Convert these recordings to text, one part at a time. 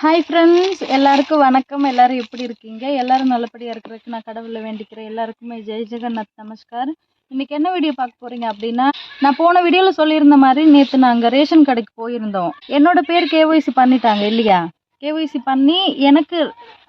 Hi friends, எல்லாருக்கும் வணக்கம். எல்லாரும் எப்படி இருக்கீங்க? எல்லாரும் நல்லபடியாக இருக்கிறதுக்கு நான் கடவுளை வேண்டிக்கிறேன். எல்லாருக்குமே ஜெய் ஜெகநாத் நமஸ்கார். இன்னைக்கு என்ன வீடியோ பார்க்க போறீங்க அப்படின்னா, நான் போன வீடியோவில் சொல்லியிருந்த மாதிரி நேற்று நாங்கள் ரேஷன் கடைக்கு போயிருந்தோம். என்னோட பேர் கேஒய்சி பண்ணிட்டாங்க இல்லையா? கேஒய்சி பண்ணி எனக்கு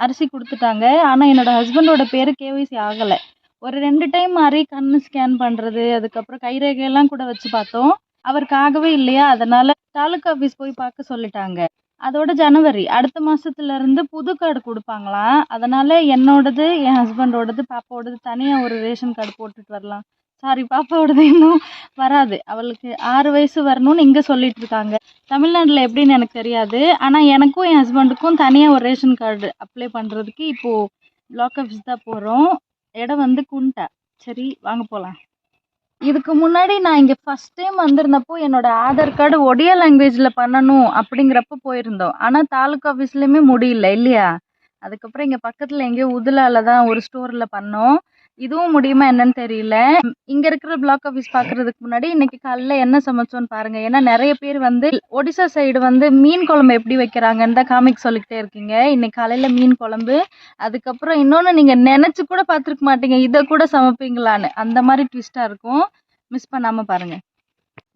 அரிசி கொடுத்துட்டாங்க. ஆனால் என்னோட ஹஸ்பண்டோட பேர் கேஒய்சி ஆகலை. ஒரு 2 டைம் மாதிரி கண்ணு ஸ்கேன் பண்ணுறது, அதுக்கப்புறம் கைரேகையெல்லாம் கூட வச்சு பார்த்தோம். அவருக்காகவே இல்லையா, அதனால தாலுக்கா ஆஃபீஸ் போய் பார்க்க சொல்லிட்டாங்க. அதோட ஜனவரி அடுத்த மாசத்துல இருந்து புது கார்டு கொடுப்பாங்களாம். அதனால என்னோடது, என் ஹஸ்பண்டோடது, பாப்பாவோடது தனியாக ஒரு ரேஷன் கார்டு போட்டுட்டு வரலாம். சாரி, பாப்பாவோடது இன்னும் வராது. அவளுக்கு 6 வயசு வரணும்னு இங்கே சொல்லிட்டு இருக்காங்க. தமிழ்நாட்டில் எப்படின்னு எனக்கு தெரியாது. ஆனால் எனக்கும் என் ஹஸ்பண்டுக்கும் தனியாக ஒரு ரேஷன் கார்டு அப்ளை பண்ணுறதுக்கு இப்போது பிளாக் ஆஃபீஸ் தான் போகிறோம். இடம் வந்து குண்டா. சரி, வாங்க போகலாம். இதுக்கு முன்னாடி நான் இங்கே ஃபஸ்ட் டைம் வந்திருந்தப்போ என்னோட ஆதார் கார்டு ஒடியா லாங்குவேஜில் பண்ணணும் அப்படிங்கிறப்ப போயிருந்தோம். ஆனால் தாலுக்கா ஆஃபீஸ்லேயுமே முடியல இல்லையா? அதுக்கப்புறம் இங்கே பக்கத்தில் எங்கேயோ உதுலால தான் ஒரு ஸ்டோரில் பண்ணோம். இதுவும் முடியுமா என்னன்னு தெரியல. இங்கே இருக்கிற பிளாக் ஆஃபீஸ் பார்க்குறதுக்கு முன்னாடி இன்னைக்கு காலைல என்ன சமைச்சோன்னு பாருங்கள். ஏன்னா நிறைய பேர் வந்து ஒடிசா சைடு வந்து மீன் குழம்பு எப்படி வைக்கிறாங்கன்னு தான் காமிக் சொல்லிக்கிட்டே இருக்கீங்க. இன்னைக்கு காலையில் மீன் குழம்பு, அதுக்கப்புறம் இன்னொன்று நீங்கள் நினச்சி கூட பார்த்துருக்க மாட்டீங்க, இதை கூட சமைப்பீங்களான்னு. அந்த மாதிரி ட்விஸ்ட்டாக இருக்கும். மிஸ் பண்ணாமல் பாருங்கள்.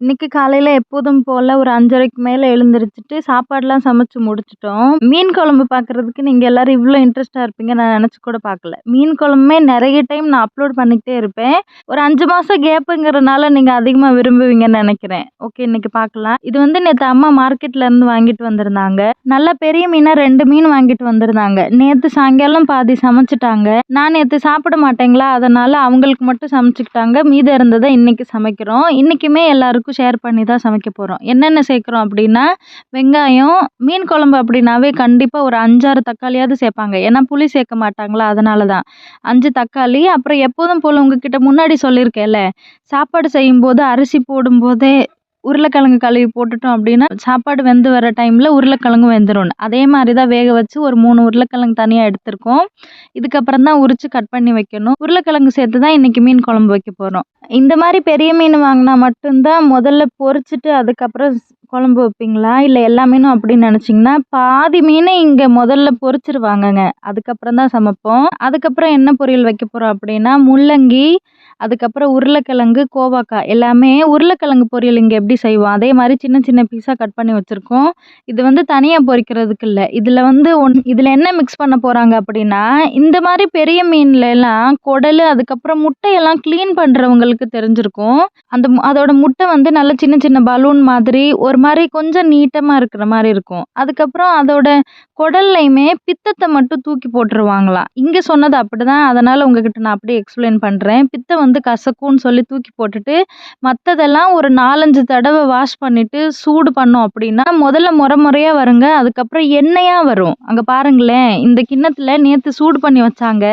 இன்னைக்கு காலையில் எப்போதும் போல் ஒரு 5:30க்கு மேலே எழுந்திரிச்சிட்டு சாப்பாடெலாம் சமைச்சு முடிச்சிட்டோம். மீன் குழம்பு பார்க்குறதுக்கு நீங்கள் எல்லோரும் இவ்வளோ இன்ட்ரெஸ்ட்டாக இருப்பீங்க நான் நினச்சி கூட பார்க்கல. மீன் குழம்புமே நிறைய டைம் நான் அப்லோட் பண்ணிக்கிட்டே இருப்பேன். ஒரு 5 மாதம் கேப்புங்கிறனால நீங்கள் அதிகமாக விரும்புவீங்கன்னு நினைக்கிறேன். ஓகே, இன்னைக்கு பார்க்கலாம். இது வந்து நேற்று அம்மா மார்க்கெட்லேருந்து வாங்கிட்டு வந்திருந்தாங்க. நல்ல பெரிய மீனாக 2 மீன் வாங்கிட்டு வந்திருந்தாங்க. நேற்று சாயங்காலம் பாதி சமைச்சிட்டாங்க. நான் நேற்று சாப்பிட மாட்டேங்களா, அதனால் அவங்களுக்கு மட்டும் சமைச்சிக்கிட்டாங்க. மீதம் இருந்ததை இன்றைக்கி சமைக்கிறோம். இன்றைக்குமே எல்லாருக்கும் ஷேர் பண்ணி தான் சமைக்க போகிறோம். என்னென்ன சேர்க்குறோம் அப்படின்னா, வெங்காயம், மீன் குழம்பு அப்படின்னாவே கண்டிப்பாக ஒரு 5-6 தக்காளியாவது சேர்ப்பாங்க. ஏன்னா புளி சேர்க்க மாட்டாங்களா, அதனால தான் 5 தக்காளி. அப்புறம் எப்போதும் போல் உங்ககிட்ட முன்னாடி சொல்லியிருக்கேன்ல, சாப்பாடு செய்யும்போது அரிசி போடும்போதே உருளைக்கிழங்கு கழுவி போட்டுட்டோம் அப்படின்னா சாப்பாடு வெந்து வர டைமில் உருளைக்கிழங்கும் வெந்துடும். அதே மாதிரி தான் வேக வச்சு ஒரு 3 உருளைக்கிழங்கு தனியாக எடுத்திருக்கோம். இதுக்கப்புறம் தான் உரித்து கட் பண்ணி வைக்கணும். உருளைக்கிழங்கு சேர்த்து தான் இன்றைக்கி மீன் குழம்பு வைக்க போகிறோம். இந்த மாதிரி பெரிய மீன் வாங்கினா மட்டும்தான் முதல்ல பொரிச்சிட்டு அதுக்கப்புறம் குழம்பு வைப்பீங்களா, இல்லை எல்லா மீனும் அப்படின்னு நினச்சிங்கன்னா பாதி மீனை இங்கே முதல்ல பொரிச்சிருவாங்கங்க. அதுக்கப்புறம் தான் சமைப்போம். அதுக்கப்புறம் என்ன பொரியல் வைக்க போகிறோம் அப்படின்னா, முள்ளங்கி, அதுக்கப்புறம் உருளைக்கிழங்கு, கோவாக்காய், எல்லாமே உருளைக்கிழங்கு பொரியல் இங்கே எப்படி செய்வோம் அதே மாதிரி சின்ன சின்ன பீஸாக கட் பண்ணி வச்சுருக்கோம். இது வந்து தனியாக பொரிக்கிறதுக்கு இல்லை. இதில் வந்து இதில் என்ன மிக்ஸ் பண்ண போகிறாங்க அப்படின்னா, இந்த மாதிரி பெரிய மீன்ல எல்லாம் குடல், அதுக்கப்புறம் முட்டையெல்லாம் க்ளீன் பண்ணுறவங்களுக்கு தெரிஞ்சிருக்கும். அதோட முட்டை வந்து நல்ல சின்ன சின்ன பலூன் மாதிரி ஒரு மாதிரி கொஞ்சம் நீட்டமாக இருக்கிற மாதிரி இருக்கும். அதுக்கப்புறம் அதோட குடல்லையுமே பித்தத்தை மட்டும் தூக்கி போட்டுருவாங்களாம். இங்கே சொன்னது அப்படி தான். அதனால் உங்ககிட்ட நான் அப்படியே எக்ஸ்பிளைன் பண்ணுறேன். பித்தை வந்து கசக்கும்னு சொல்லி தூக்கி போட்டுட்டு மற்றதெல்லாம் ஒரு 4-5 தடவை வாஷ் பண்ணிவிட்டு சூடு பண்ணோம் அப்படின்னா முதல்ல முறையாக வருங்க. அதுக்கப்புறம் எண்ணெயாக வரும். அங்கே பாருங்களேன், இந்த கிண்ணத்தில் நேற்று சூடு பண்ணி வச்சாங்க.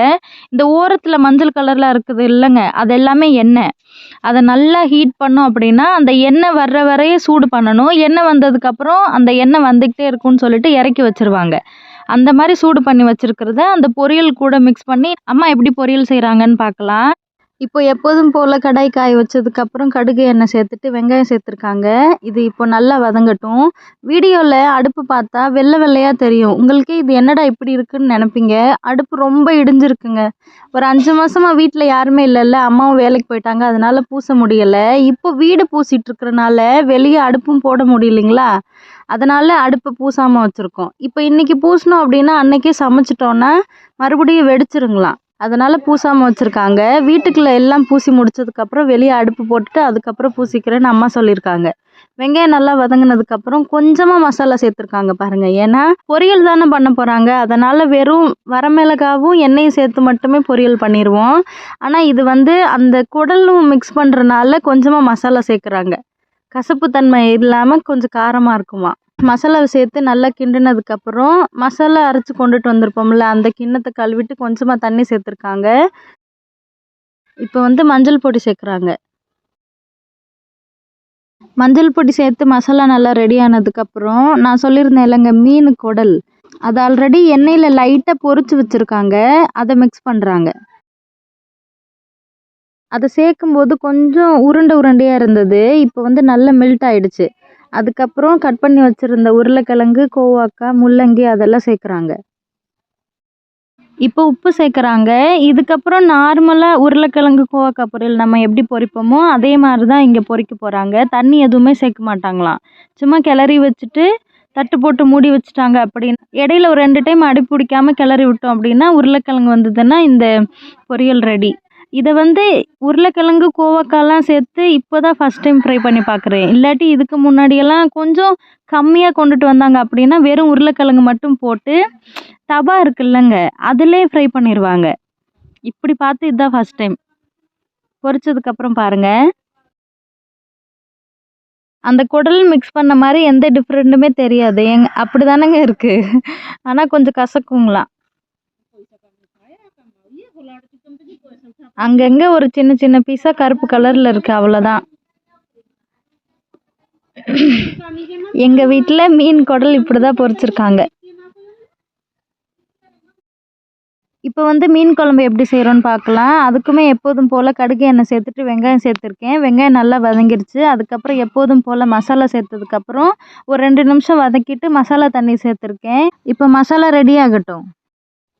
இந்த ஓரத்தில் மஞ்சள் கலரில் இருக்குது இல்லைங்க, அது எல்லாமே எண்ணெய். அதை நல்லா ஹீட் பண்ணோம் அப்படின்னா அந்த எண்ணெய் வர்ற வரையே சூடு பண்ணணும். எண்ணெய் வந்ததுக்கப்புறம் அந்த எண்ணெய் வந்துக்கிட்டே இருக்கும்னு சொல்லிட்டு இறக்கி வச்சுருவாங்க. அந்த மாதிரி சூடு பண்ணி வச்சுருக்கிறத அந்த பொரியல் கூட மிக்ஸ் பண்ணி அம்மா எப்படி பொரியல் செய்கிறாங்கன்னு பார்க்கலாம். இப்போ எப்போதும் போல் கடாய் காய வச்சதுக்கப்புறம் கடுகு எண்ணெய் சேர்த்துட்டு வெங்காயம் சேர்த்துருக்காங்க. இது இப்போ நல்லா வதங்கட்டும். வீடியோவில் அடுப்பு பார்த்தா வெள்ளை வெள்ளையாக தெரியும். உங்களுக்கே இது என்னடா இப்படி இருக்குன்னு நினைப்பீங்க. அடுப்பு ரொம்ப இடிஞ்சிருக்குங்க. ஒரு 5 மாதமாக வீட்டில் யாருமே இல்லைல்ல, அம்மாவும் வேலைக்கு போயிட்டாங்க, அதனால் பூச முடியலை. இப்போ வீடு பூசிட்டு இருக்கிறனால வெளியே அடுப்பும் போட முடியலைங்களா, அதனால் அடுப்பை பூசாமல் வச்சுருக்கோம். இப்போ இன்றைக்கி பூசணும் அப்படின்னா அன்றைக்கே சமைச்சிட்டோன்னா மறுபடியும் வெடிச்சிருங்களாம். அதனால் பூசாமல் வச்சுருக்காங்க. வீட்டுக்குள்ளே எல்லாம் பூசி முடிச்சதுக்கப்புறம் வெளியே அடுப்பு போட்டுட்டு அதுக்கப்புறம் பூசிக்கிறேன்னு அம்மா சொல்லியிருக்காங்க. வெங்காயம் நல்லா வதங்கினதுக்கப்புறம் கொஞ்சமாக மசாலா சேர்த்துருக்காங்க பாருங்கள். ஏன்னா பொரியல் தானே பண்ண போகிறாங்க, அதனால் வெறும் வரமிளகாவும் எண்ணெயும் சேர்த்து மட்டுமே பொரியல் பண்ணிடுவோம். ஆனால் இது வந்து அந்த குடலும் மிக்ஸ் பண்ணுறனால கொஞ்சமாக மசாலா சேர்க்குறாங்க. கசப்புத்தன்மை இல்லாமல் கொஞ்சம் காரமாக இருக்குமா. மசாலாவை சேர்த்து நல்லா கிண்டினதுக்கப்புறம் மசாலா அரைச்சி கொண்டுட்டு வந்திருப்போம்ல, அந்த கிண்ணத்தை கழுவிட்டு கொஞ்சமாக தண்ணி சேர்த்துருக்காங்க. இப்போ வந்து மஞ்சள் பொடி சேர்க்குறாங்க. மஞ்சள் பொடி சேர்த்து மசாலா நல்லா ரெடி ஆனதுக்கப்புறம் நான் சொல்லியிருந்தேன் இல்லைங்க, மீன் குடல், அது ஆல்ரெடி எண்ணெயில் லைட்டாக பொரிச்சு வச்சுருக்காங்க. அதை மிக்ஸ் பண்ணுறாங்க. அதை சேர்க்கும்போது கொஞ்சம் உருண்டையாக இருந்தது. இப்போ வந்து நல்லா மெல்ட் ஆகிடுச்சு. அதுக்கப்புறம் கட் பண்ணி வச்சுருந்த உருளைக்கிழங்கு, கோவாக்காய், முள்ளங்கி அதெல்லாம் சேர்க்குறாங்க. இப்போ உப்பு சேர்க்குறாங்க. இதுக்கப்புறம் நார்மலாக உருளைக்கிழங்கு, கோவாக்காய் பொரியல் நம்ம எப்படி பொரிப்போமோ அதே மாதிரி தான் இங்கே பொரிக்க போகிறாங்க. தண்ணி எதுவுமே சேர்க்க மாட்டாங்களாம். சும்மா கிளறி வச்சுட்டு தட்டு போட்டு மூடி வச்சுட்டாங்க அப்படின்னு. இடையில ஒரு 2 டைம் அடி பிடிக்காம கிளறி விட்டோம் அப்படின்னா உருளைக்கிழங்கு வந்ததுன்னா இந்த பொரியல் ரெடி. இதை வந்து உருளைக்கிழங்கு, கோவக்காய்லாம் சேர்த்து இப்போ தான் ஃபஸ்ட் டைம் ட்ரை பண்ணி பார்க்குறேன். இல்லாட்டி இதுக்கு முன்னாடியெல்லாம் கொஞ்சம் கம்மியாக கொண்டுட்டு வந்தாங்க அப்படின்னா வெறும் உருளைக்கிழங்கு மட்டும் போட்டு தவா இருக்குல்லங்க அதிலே ஃப்ரை பண்ணிடுவாங்க. இப்படி பார்த்து இதுதான் ஃபஸ்ட் டைம். பொரிச்சதுக்கப்புறம் பாருங்கள், அந்த குடல் மிக்ஸ் பண்ண மாதிரி எந்த டிஃப்ரெண்ட்டுமே தெரியாது. அப்படி தானேங்க இருக்குது. ஆனால் கொஞ்சம் கசக்குங்களாம். அங்கங்கே ஒரு சின்ன சின்ன பீஸாக கருப்பு கலரில் இருக்குது, அவ்வளோதான். எங்கள் வீட்டில் மீன் குடல் இப்படி தான் பொரிச்சிருக்காங்க. இப்போ வந்து மீன் குழம்பு எப்படி செய்கிறோன்னு பார்க்கலாம். அதுக்குமே எப்போதும் போல் கடுகு எண்ணெய் சேர்த்துட்டு வெங்காயம் சேர்த்துருக்கேன். வெங்காயம் நல்லா வதங்கிருச்சு. அதுக்கப்புறம் எப்போதும் போல் மசாலா சேர்த்ததுக்கப்புறம் ஒரு 2 நிமிஷம் வதக்கிட்டு மசாலா தண்ணி சேர்த்துருக்கேன். இப்போ மசாலா ரெடி ஆகட்டும்.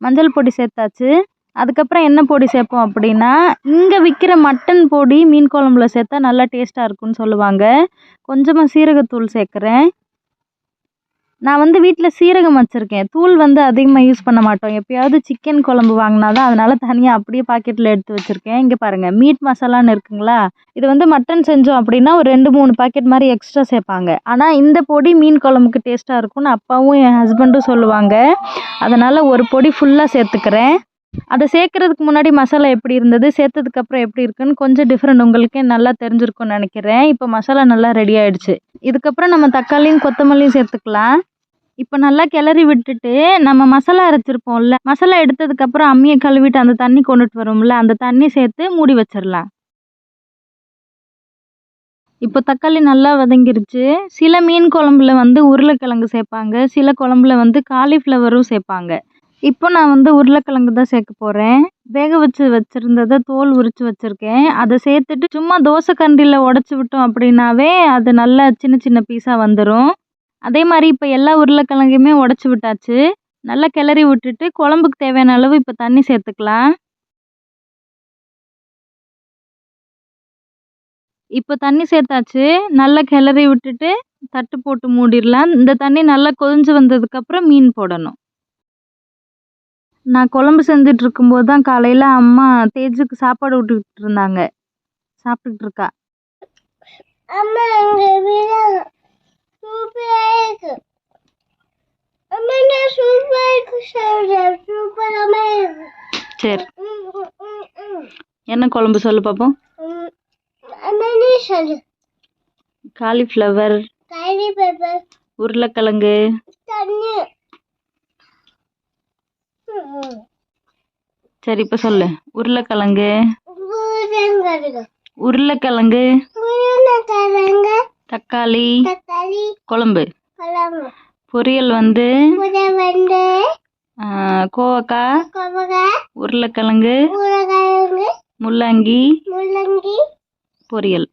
மஞ்சள் பொடி சேர்த்தாச்சு. அதுக்கப்புறம் என்ன பொடி சேர்ப்போம் அப்படின்னா, இங்கே விற்கிற மட்டன் பொடி மீன் குழம்புல சேர்த்தா நல்லா டேஸ்ட்டாக இருக்குன்னு சொல்லுவாங்க. கொஞ்சமாக சீரகத்தூள் சேர்க்குறேன். நான் வந்து வீட்டில் சீரகம் வச்சுருக்கேன். தூள் வந்து அதிகமாக யூஸ் பண்ண மாட்டோம். எப்பயாவது சிக்கன் குழம்பு வாங்கினா தான், அதனால் தனியாக அப்படியே பாக்கெட்டில் எடுத்து வச்சுருக்கேன். இங்கே பாருங்கள், மீட் மசாலான்னு இருக்குங்களா, இது வந்து மட்டன் செஞ்சோம் அப்படின்னா ஒரு 2, 3 பாக்கெட் மாதிரி எக்ஸ்ட்ரா சேர்ப்பாங்க. ஆனால் இந்த பொடி மீன் குழம்புக்கு டேஸ்ட்டாக இருக்கும்னு அப்பாவும் என் ஹஸ்பண்டும் சொல்லுவாங்க. அதனால் ஒரு பொடி ஃபுல்லாக சேர்த்துக்கிறேன். அதை சேர்க்குறதுக்கு முன்னாடி மசாலா எப்படி இருந்தது, சேர்த்ததுக்கப்புறம் எப்படி இருக்குன்னு கொஞ்சம் டிஃப்ரெண்ட் உங்களுக்கே நல்லா தெரிஞ்சிருக்கும்னு நினைக்கிறேன். இப்போ மசாலா நல்லா ரெடி ஆகிடுச்சு. இதுக்கப்புறம் நம்ம தக்காளியும் கொத்தமல்லியும் சேர்த்துக்கலாம். இப்போ நல்லா கிளறி விட்டுட்டு நம்ம மசாலா அரைச்சிருப்போம்ல, மசாலா எடுத்ததுக்கப்புறம் அம்மியை கழுவிட்டு அந்த தண்ணி கொண்டுட்டு வரும்ல, அந்த தண்ணி சேர்த்து மூடி வச்சிடலாம். இப்போ தக்காளி நல்லா வதங்கிருச்சு. சில மீன் குழம்புல வந்து உருளைக்கிழங்கு சேர்ப்பாங்க, சில குழம்புல வந்து காலிஃப்ளவரும் சேர்ப்பாங்க. இப்போ நான் வந்து உருளைக்கிழங்கு தான் சேர்க்க போகிறேன். வேக வச்சுருந்ததை தோல் உரித்து வச்சுருக்கேன். அதை சேர்த்துட்டு சும்மா தோசை கரண்டியில் உடச்சி விட்டோம் அப்படின்னாவே அது நல்லா சின்ன சின்ன பீஸாக வந்துடும். அதே மாதிரி இப்போ எல்லா உருளைக்கிழங்கையுமே உடச்சி விட்டாச்சு. நல்லா கிளறி விட்டுட்டு குழம்புக்கு தேவையான அளவு இப்போ தண்ணி சேர்த்துக்கலாம். இப்போ தண்ணி சேர்த்தாச்சு. நல்லா கிளறி விட்டுட்டு தட்டு போட்டு மூடிடலாம். இந்த தண்ணி நல்லா கொதிஞ்சு வந்ததுக்கப்புறம் மீன் போடணும். நான் குழம்பு செஞ்சுட்டு இருக்கும்போது தான் காலையில் அம்மா தேஜுக்கு சாப்பாடு விட்டுக்கிட்டு இருந்தாங்க. சாப்பிட்டுக்கிட்டு இருக்கா. சரி, என்ன குழம்பு சொல்லு பாப்போம். காலிஃப்ளவர், உருளைக்கிழங்கு, சரி இப்போ சொல்லு. உருளைக்கிழங்கு, உருளைக்கிழங்கு, தக்காளி குழம்பு, பொரியல் வந்து கோவக்காய், உருளைக்கிழங்கு, முள்ளங்கி பொரியல்.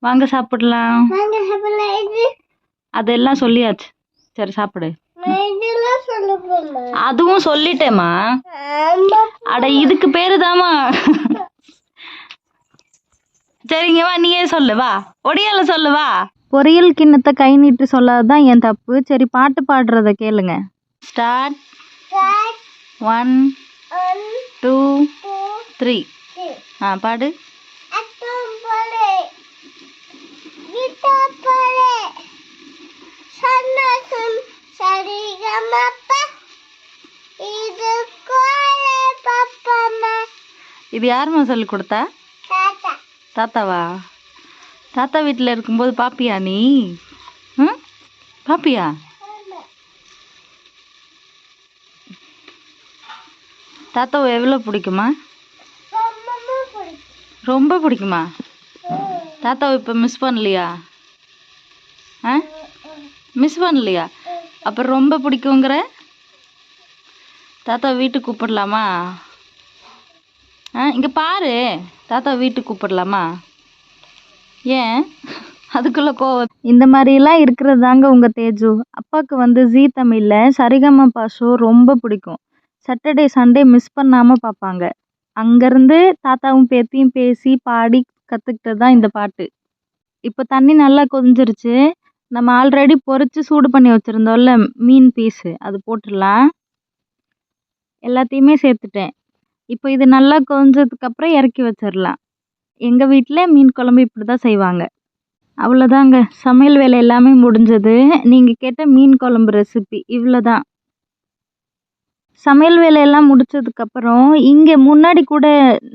வாங்க சாப்பிடலாம். அதெல்லாம் சொல்லியாச்சு. சரி சாப்பிடு. அதுவும் சொல்லிட்டேம்மா. அட இதுக்கு பேரு தாமா. சரிங்க வா, நீயே சொல்லு வா. ஒடியால சொல்லு வா. பொரியல் கிண்ணத்தை கை நீட்டு சொல்லாதான் என் தப்பு. சரி பாட்டு பாடுறத கேளுங்க. ஸ்டார்ட். 1 2 3. பாடு. இது யாரும்மா சொல்லி கொடுத்தா? தாத்தாவா? தாத்தா வீட்டில் இருக்கும்போது பாப்பியா நீ? பாப்பியா? தாத்தாவை எவ்வளோ பிடிக்குமா? ரொம்ப பிடிக்குமா? தாத்தாவை இப்போ மிஸ் பண்ணலையா? மிஸ் பண்ணலையா? அப்புறம் ரொம்ப பிடிக்குங்கிற. தாத்தா வீட்டுக்கு கூப்பிடலாமா? இங்கே பாரு, தாத்தா வீட்டுக்கு கூப்பிடலாமா? ஏன் அதுக்குள்ள கோவம்? இந்த மாதிரிலாம் இருக்கிறது தாங்க உங்கள் தேஜு. அப்பாவுக்கு வந்து ஜீ தமிழில் சரிகமபா ஷோ ரொம்ப பிடிக்கும். சாட்டர்டே சண்டே மிஸ் பண்ணாமல் பார்ப்பாங்க. அங்கேருந்து தாத்தாவும் பேத்தியும் பேசி பாடி கற்றுக்கிட்டது தான் இந்த பாட்டு. இப்போ தண்ணி நல்லா கொதிஞ்சிருச்சு. நம்ம ஆல்ரெடி பொரிச்சு சூடு பண்ணி வச்சுருந்தோம்ல மீன் பீஸு, அது போட்டுடலாம். எல்லாத்தையுமே சேர்த்துட்டேன். இப்போ இது நல்லா கொதிஞ்சதுக்கப்புறம் இறக்கி வச்சிடலாம். எங்கள் வீட்டில் மீன் குழம்பு இப்படி தான் செய்வாங்க. அவ்வளோதாங்க, சமையல் வேலை எல்லாமே முடிஞ்சது. நீங்கள் கேட்ட மீன் குழம்பு ரெசிபி இவ்வளோ தான். சமையல் வேலையெல்லாம் முடிச்சதுக்கப்புறம் இங்கே முன்னாடி கூட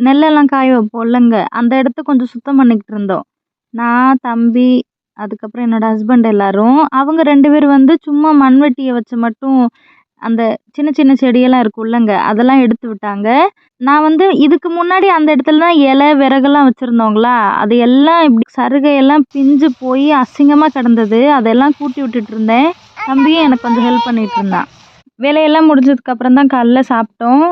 நெல்லெல்லாம் காய வைப்போம்லங்க, அந்த இடத்த கொஞ்சம் சுத்தம் பண்ணிக்கிட்டு இருந்தோம். நான், தம்பி, அதுக்கப்புறம் என்னோடய ஹஸ்பண்ட் எல்லாரும். அவங்க 2 பேர் வந்து சும்மா மண்வெட்டியை வச்சு மட்டும் அந்த சின்ன சின்ன செடியெல்லாம் இருக்கும்லங்க, அதெல்லாம் எடுத்து விட்டாங்க. நான் வந்து இதுக்கு முன்னாடி அந்த இடத்துல தான் இலை விறகெல்லாம் வச்சுருந்தோங்களா, அது எல்லாம் இப்படி சருகையெல்லாம் பிஞ்சு போய் அசிங்கமாக கிடந்தது. அதெல்லாம் கூட்டி விட்டுட்டு இருந்தேன். தம்பியும் எனக்கு கொஞ்சம் ஹெல்ப் பண்ணிகிட்டு இருந்தான். வேலையெல்லாம் முடிஞ்சதுக்கப்புறம் தான் காலைல சாப்பிட்டோம்.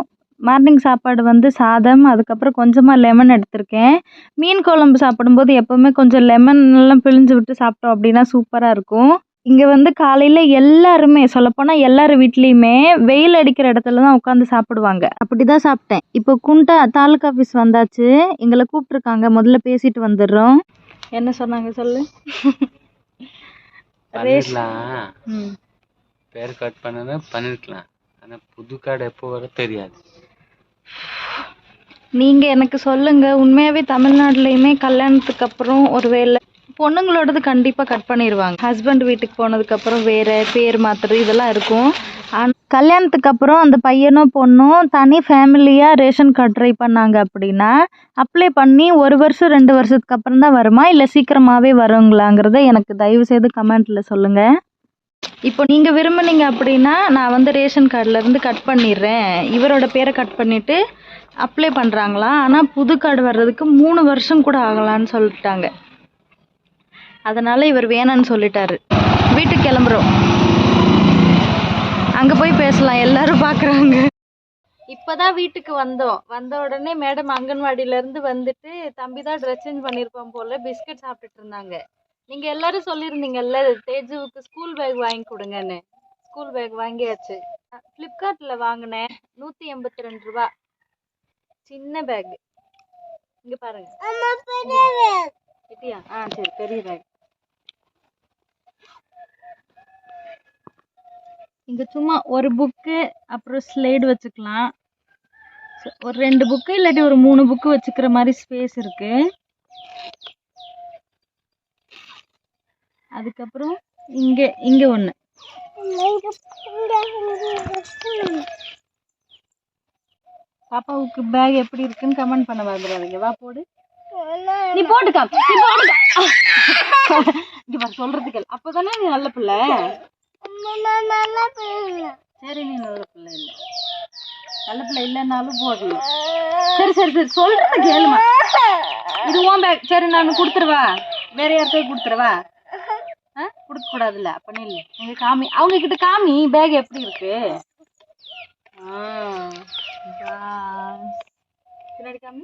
மார்னிங் சாப்பாடு வந்து சாதம், அதுக்கப்புறம் கொஞ்சமாக லெமன் எடுத்திருக்கேன். மீன் குழம்பு சாப்பிடும்போது எப்போவுமே கொஞ்சம் லெமன்லாம் பிழிஞ்சு விட்டு சாப்பிட்டோம் அப்படின்னா சூப்பராக இருக்கும். இங்கே வந்து காலையில் எல்லாருமே, சொல்லப்போனால் எல்லார் வீட்லேயுமே வெயில் அடிக்கிற இடத்துல தான் உட்காந்து சாப்பிடுவாங்க. அப்படி தான் சாப்பிட்டேன். இப்போ குண்டா தாலுக்கா ஆஃபீஸ் வந்தாச்சு, எங்களை கூப்பிட்ருக்காங்க. முதல்ல பேசிட்டு வந்துடுறோம். என்ன சொன்னாங்க சொல்லு. ம், பேர் கட் பண்ணதை பண்ணிருக்கலாம், ஆனால் புது கார்டு எப்போ வர தெரியாது. நீங்கள் எனக்கு சொல்லுங்கள், உண்மையாகவே தமிழ்நாட்டிலையுமே கல்யாணத்துக்கு அப்புறம் ஒரு வேளை பொண்ணுங்களோடது கண்டிப்பாக கட் பண்ணிடுவாங்க. ஹஸ்பண்ட் வீட்டுக்கு போனதுக்கப்புறம் வேறு பேர் மாற்றுறது இதெல்லாம் இருக்கும். கல்யாணத்துக்கு அப்புறம் அந்த பையனோ பொண்ணோ தனி ஃபேமிலியாக ரேஷன் கார்டு ட்ரை பண்ணாங்க அப்படின்னா அப்ளை பண்ணி 1 வருஷம் 2 வருஷத்துக்கு அப்புறம் தான் வருமா, இல்லை சீக்கிரமாகவே வருங்களாங்கிறத எனக்கு தயவு செய்து கமெண்ட்டில் சொல்லுங்கள். இப்போ நீங்கள் விரும்புனீங்க அப்படின்னா நான் வந்து ரேஷன் கார்டிலேருந்து கட் பண்ணிடுறேன், இவரோட பேரை கட் பண்ணிவிட்டு அப்ளை பண்ணுறாங்களா. ஆனால் புது கார்டு வர்றதுக்கு 3 வருஷம் கூட ஆகலான்னு சொல்லிட்டாங்க. அதனால் இவர் வேணான்னு சொல்லிட்டாரு. வீட்டுக்கு கிளம்புறோம், அங்கே போய் பேசலாம், எல்லாரும் பார்க்குறாங்க. இப்போ தான் வீட்டுக்கு வந்தோம். வந்த உடனே மேடம் அங்கன்வாடியிலேருந்து வந்துட்டு தம்பி தான் ட்ரெஸ் சேஞ்ச் பண்ணியிருப்பான் போல் பிஸ்கட் சாப்பிட்டுட்டு இருந்தாங்க. நீங்கள் எல்லோரும் சொல்லியிருந்தீங்கல்ல தேஜுவுக்கு ஸ்கூல் பேக் வாங்கி கொடுங்கன்னு. ஸ்கூல் பேக் வாங்கியாச்சு. ஃப்ளிப்கார்ட்டில் வாங்கினேன், 182 ரூபா. சின்ன பேக். இங்கே பாருங்க. கிட்டியா? சரி, பெரிய பேக். இங்கே சும்மா ஒரு புக்கு அப்புறம் ஸ்லைடு வச்சுக்கலாம். ஒரு 2 புக்கு இல்லாட்டி ஒரு 3 புக்கு வச்சுக்கிற மாதிரி ஸ்பேஸ் இருக்கு. அதுக்கப்புறம் இங்கே ஒன்று. பாப்பாவுக்கு பேக் எப்படி இருக்குன்னு கமெண்ட் பண்ண வந்துடாதீங்க. வா போடு, நீ போட்டுக்கா, நீ போட்டுக்கா. இங்க பாரு, சொல்றதுக்கு அப்பதானே நீ நல்ல பிள்ளை. சரி, நீ நல்ல பிள்ளை இல்லை, நல்ல பிள்ளை இல்லைன்னாலும் போடலாம். சரி சரி சரி, சொல்றது கேளுமா. இது உன் பேக். சரி, நான் கொடுத்துருவா, வேற யார்கிட்ட கொடுத்துருவா. கொடுக்க கூடாதுல்ல, அப்ப இல்லை. எங்க காமி, அவங்க கிட்ட காமி பேக் எப்படி இருக்கு. பின்னாடி காமி.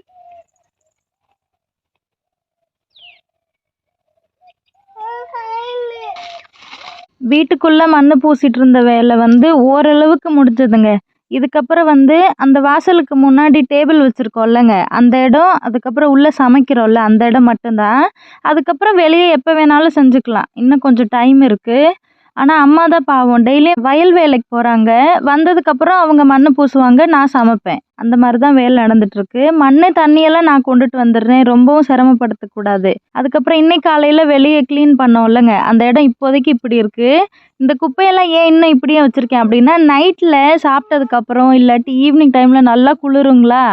வீட்டுக்குள்ள மண்ணு பூசிட்டு இருந்த வேலை வந்து ஓரளவுக்கு முடிஞ்சதுங்க. இதுக்கப்புறம் வந்து அந்த வாசலுக்கு முன்னாடி டேபிள் வச்சுருக்கோம்லங்க, அந்த இடம், அதுக்கப்புறம் உள்ளே சமைக்கிறோம்ல அந்த இடம் மட்டும்தான். அதுக்கப்புறம் வெளியே எப்போ வேணாலும் செஞ்சுக்கலாம், இன்னும் கொஞ்சம் டைம் இருக்குது. ஆனால் அம்மா தான் பாவம், டெய்லியும் வயல் வேலைக்கு போகிறாங்க. வந்ததுக்கப்புறம் அவங்க மண்ணு பூசுவாங்க, நான் சமைப்பேன். அந்த மாதிரி தான் வேலை நடந்துட்டுருக்கு. மண் தண்ணியெல்லாம் நான் கொண்டுட்டு வந்துடுறேன், ரொம்பவும் சிரமப்படுத்தக்கூடாது. அதுக்கப்புறம் இன்னைக்கு காலையில் வெளியே க்ளீன் பண்ணோம்லங்க, அந்த இடம் இப்போதைக்கு இப்படி இருக்குது. இந்த குப்பையெல்லாம் ஏன் இன்னும் இப்படியே வச்சுருக்கேன் அப்படின்னா, நைட்டில் சாப்பிட்டதுக்கப்புறம் இல்லாட்டி ஈவினிங் டைமில் நல்லா குளிருங்களா,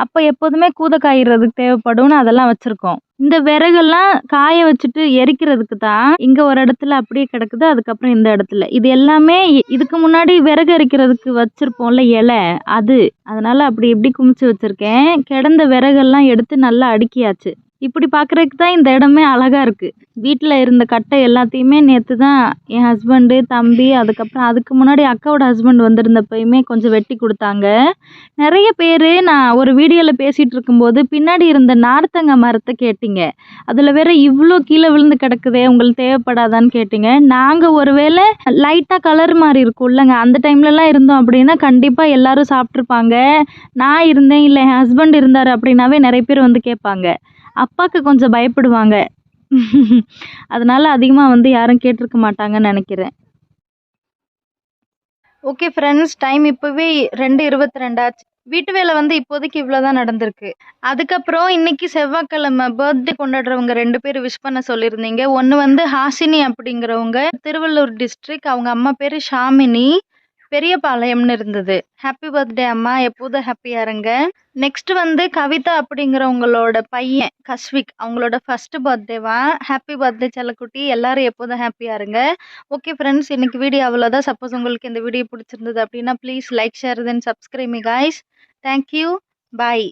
அப்போ எப்போதுமே கூதை காய்கிறதுக்கு தேவைப்படும்னு அதெல்லாம் வச்சுருக்கோம். இந்த விறகெல்லாம் காய வச்சுட்டு எரிக்கிறதுக்கு தான் இங்கே ஒரு இடத்துல அப்படியே கிடக்குது, அதுக்கப்புறம் இந்த இடத்துல. இது எல்லாமே இதுக்கு முன்னாடி விறகு எரிக்கிறதுக்கு வச்சுருப்போம்ல இலை, அதனால் அப்படி இப்படி குமிச்சு வச்சுருக்கேன். கிடந்த விறகெல்லாம் எடுத்து நல்லா அடுக்கியாச்சு. இப்படி பார்க்குறதுக்கு தான் இந்த இடமே அழகா இருக்கு. வீட்டில் இருந்த கட்டை எல்லாத்தையுமே நேற்று தான் என் ஹஸ்பண்டு, தம்பி, அதுக்கப்புறம் அதுக்கு முன்னாடி அக்காவோட ஹஸ்பண்ட் வந்திருந்தப்பயுமே கொஞ்சம் வெட்டி கொடுத்தாங்க. நிறைய பேர் நான் ஒரு வீடியோவில் பேசிகிட்டு இருக்கும்போது பின்னாடி இருந்த நார்த்தங்காய் மரத்தை கேட்டிங்க. அதில் வேற இவ்வளோ கீழே விழுந்து கிடக்குதே, உங்களுக்கு தேவைப்படாதான்னு கேட்டிங்க. நாங்கள் ஒருவேளை லைட்டாக கலர் மாதிரி இருக்கும்லங்க, அந்த டைம்லலாம் இருந்தோம் அப்படின்னா கண்டிப்பாக எல்லாரும் சாப்பிட்ருப்பாங்க. நான் இருந்தேன், இல்லை என் ஹஸ்பண்ட் இருந்தார் அப்படின்னாவே நிறைய பேர் வந்து கேட்பாங்க. அப்பாவுக்கு கொஞ்சம் பயப்படுவாங்க. அதனால அதிகமாக வந்து யாரும் கேட்டிருக்க மாட்டாங்கன்னு நினைக்கிறேன். ஓகே ஃப்ரெண்ட்ஸ், டைம் இப்போவே 2:22 ஆச்சு. வீட்டு வேலை வந்து இப்போதைக்கு இவ்வளோதான் நடந்திருக்கு. அதுக்கப்புறம் இன்னைக்கு செவ்வாய்க்கிழமை பர்த்டே கொண்டாடுறவங்க 2 பேர் விஷ் பண்ண சொல்லியிருந்தீங்க. ஒன்று வந்து ஹாசினி அப்படிங்கிறவங்க, திருவள்ளூர் டிஸ்ட்ரிக்ட். அவங்க அம்மா பேர் ஷாமினி, பெரியபாளையம்னு இருந்தது. ஹாப்பி பர்த்டே அம்மா, எப்போதும் ஹாப்பியாக இருங்க. நெக்ஸ்ட் வந்து கவிதா அப்படிங்கிறவங்களோட பையன் கஸ்விக், அவங்களோட ஃபர்ஸ்ட் பர்த்டேவா. ஹாப்பி பர்த்டே செல்லக்குட்டி, எல்லாரும் எப்போதும் ஹாப்பியாக இருங்க. ஓகே ஃப்ரெண்ட்ஸ், இன்னைக்கு வீடியோ அவ்வளோதான். சப்போஸ் உங்களுக்கு இந்த வீடியோ பிடிச்சிருந்தது அப்படின்னா please like, share, then subscribe me guys. Thank you, bye.